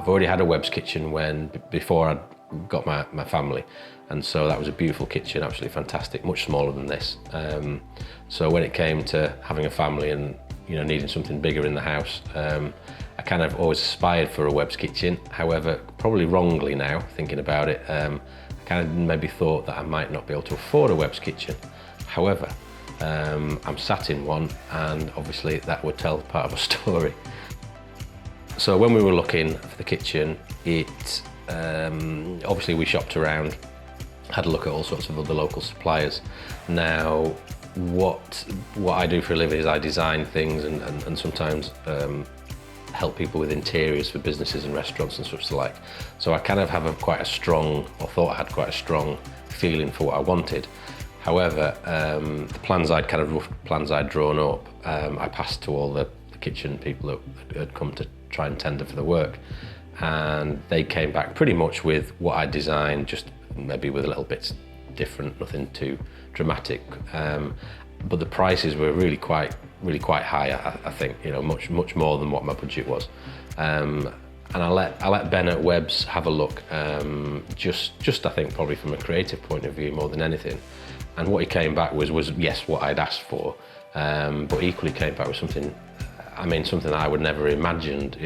I've already had a Webb's kitchen before I got my family, and so that was a beautiful kitchen, absolutely fantastic, much smaller than this. So when it came to having a family and needing something bigger in the house, I kind of always aspired for a Webb's kitchen. However, probably wrongly now, thinking about it, I kind of maybe thought that I might not be able to afford a Webb's kitchen. However, I'm sat in one, and obviously that would tell part of a story. So when we were looking for the kitchen, obviously we shopped around, had a look at all sorts of other local suppliers. Now, what I do for a living is I design things and sometimes help people with interiors for businesses and restaurants and such like. So I kind of have thought I had quite a strong feeling for what I wanted. However, the rough plans I'd drawn up, I passed to all the kitchen people that had come to try and tender for the work, and they came back pretty much with what I designed, just maybe with a little bit different, nothing too dramatic. But the prices were really quite high. I think much more than what my budget was. And I let Ben at Webb's have a look, just I think probably from a creative point of view more than anything. And what he came back was yes, what I'd asked for, but equally came back with something I would never imagined.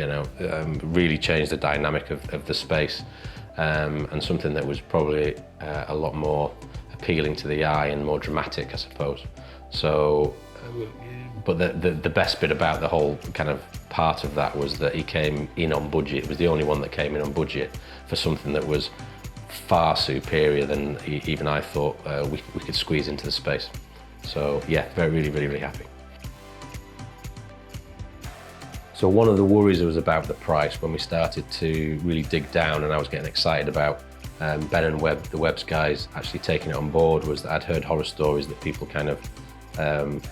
Really changed the dynamic of the space, and something that was probably a lot more appealing to the eye and more dramatic, I suppose. So, but the best bit about the whole kind of part of that was that he came in on budget. It was the only one that came in on budget for something that was far superior than even I thought we could squeeze into the space. So yeah, really happy. So one of the worries was about the price when we started to really dig down, and I was getting excited about Ben and the Webb's guys actually taking it on board, was that I'd heard horror stories that people kind of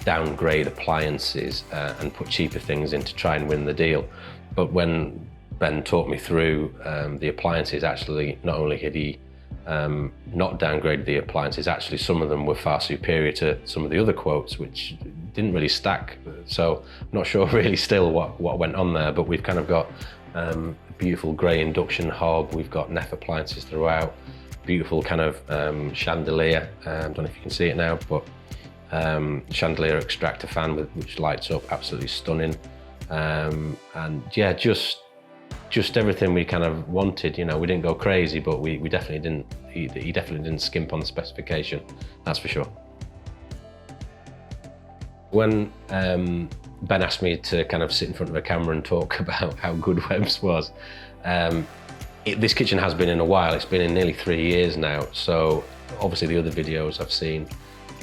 downgrade appliances and put cheaper things in to try and win the deal. But when Ben talked me through the appliances, actually not only had he not downgraded the appliances, actually some of them were far superior to some of the other quotes, which didn't really stack. So I'm not sure really still what went on there, but we've kind of got a beautiful grey induction hob, we've got Neff appliances throughout, beautiful kind of chandelier, I don't know if you can see it now, but chandelier extractor fan which lights up, absolutely stunning. And yeah, just everything we kind of wanted. We didn't go crazy, but we definitely didn't, he definitely didn't skimp on the specification, that's for sure. When Ben asked me to kind of sit in front of a camera and talk about how good Webb's was, this kitchen has been in a while. It's been in nearly 3 years now, so obviously the other videos I've seen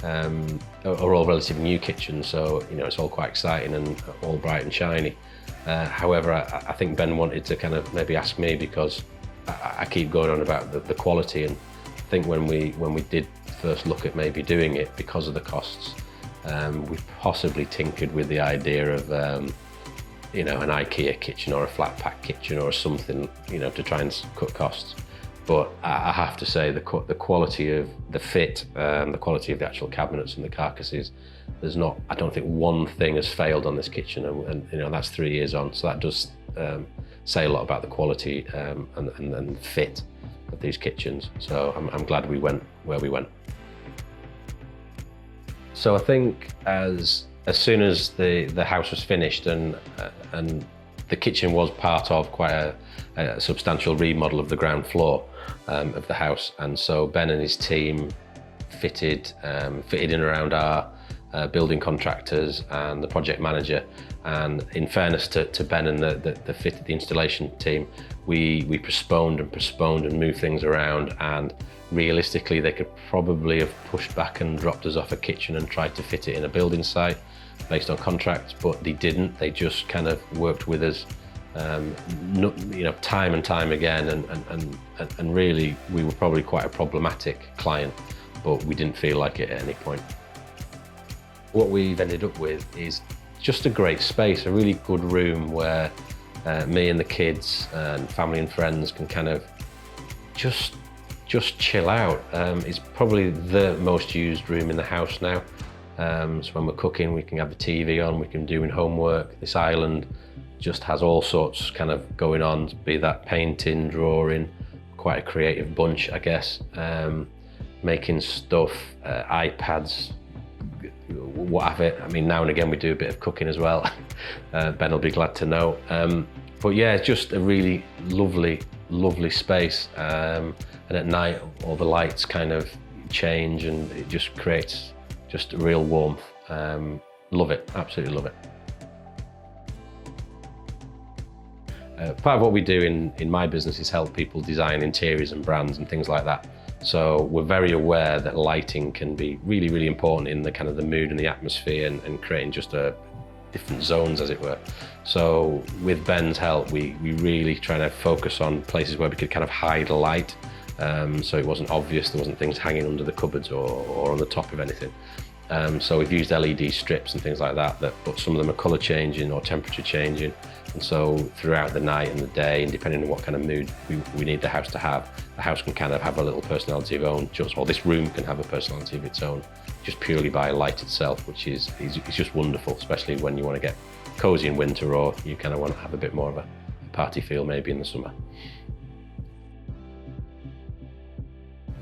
are all relatively new kitchens, so it's all quite exciting and all bright and shiny. However, I think Ben wanted to kind of maybe ask me, because I keep going on about the quality, and I think when we did first look at maybe doing it, because of the costs, we possibly tinkered with the idea of an IKEA kitchen or a flat pack kitchen or something, to try and cut costs. But I have to say the quality of the fit, the quality of the actual cabinets and the carcasses, I don't think one thing has failed on this kitchen, and that's 3 years on, so that does say a lot about the quality and fit of these kitchens. So I'm glad we went where we went. So I think as soon as the house was finished and the kitchen was part of quite a substantial remodel of the ground floor of the house, and so Ben and his team fitted in around our building contractors and the project manager. And in fairness to Ben and the installation team, we postponed and moved things around, and realistically they could probably have pushed back and dropped us off a kitchen and tried to fit it in a building site based on contracts, but they didn't. They just kind of worked with us time and time again, and really we were probably quite a problematic client, but we didn't feel like it at any point. What we've ended up with is just a great space, a really good room where me and the kids and family and friends can kind of just chill out. It's probably the most used room in the house now. So when we're cooking, we can have the TV on, we can do homework. This island just has all sorts kind of going on, be that painting, drawing, quite a creative bunch, I guess. Making stuff, iPads, what have it. I mean, now and again we do a bit of cooking as well. Ben will be glad to know. But yeah, it's just a really lovely space. And at night, all the lights kind of change and it just creates just a real warmth. Love it, absolutely love it. Part of what we do in my business is help people design interiors and brands and things like that. So we're very aware that lighting can be really important in the kind of the mood and the atmosphere and creating just different zones, as it were. So with Ben's help, we really try to focus on places where we could kind of hide light. So it wasn't obvious, there wasn't things hanging under the cupboards or on the top of anything. So we've used LED strips and things like that, but some of them are colour changing or temperature changing. And so throughout the night and the day, and depending on what kind of mood we need the house to have, the house can kind of have a little personality of its own, or this room can have a personality of its own, just purely by light itself, which is just wonderful, especially when you want to get cosy in winter or you kind of want to have a bit more of a party feel maybe in the summer.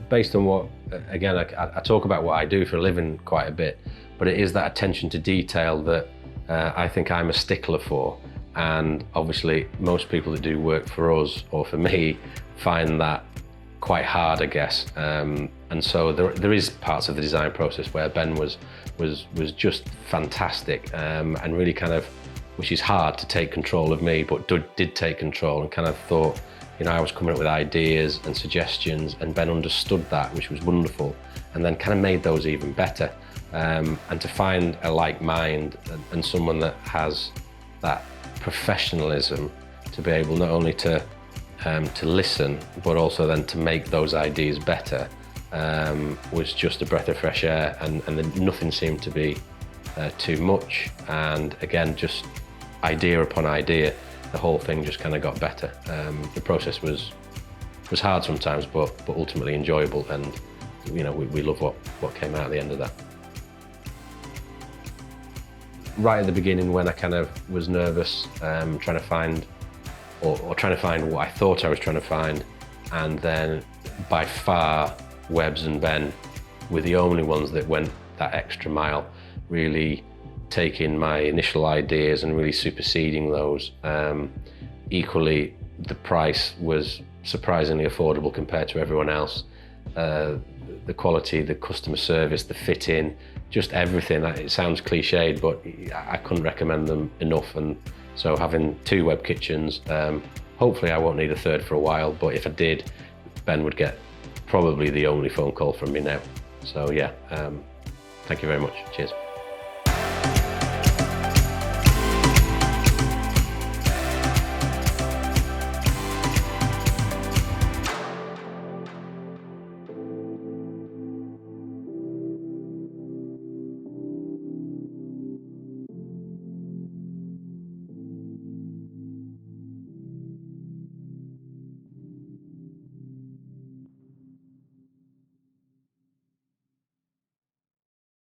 Based on what, again, I talk about what I do for a living quite a bit, but it is that attention to detail that I think I'm a stickler for. And obviously most people that do work for us or for me find that quite hard, I guess. And so there is parts of the design process where Ben was just fantastic and really kind of, which is hard to take control of me, but did take control and kind of thought, you know, I was coming up with ideas and suggestions and Ben understood that, which was wonderful, and then kind of made those even better. And to find a like mind and someone that has that professionalism to be able not only to listen, but also then to make those ideas better was just a breath of fresh air, and then nothing seemed to be too much. And again, just idea upon idea, the whole thing just kind of got better. The process was hard sometimes, but ultimately enjoyable, and you know, we love what came out at the end of that. Right at the beginning, when I kind of was nervous, trying to find trying to find what I thought I was trying to find, and then by far Webbs and Ben were the only ones that went that extra mile, really taking my initial ideas and really superseding those. Equally, the price was surprisingly affordable compared to everyone else. The quality, the customer service, the fit-in, just everything. It sounds cliched, but I couldn't recommend them enough. And so having 2 web kitchens, hopefully I won't need a third for a while, but if I did, Ben would get probably the only phone call from me now. So yeah, thank you very much. Cheers.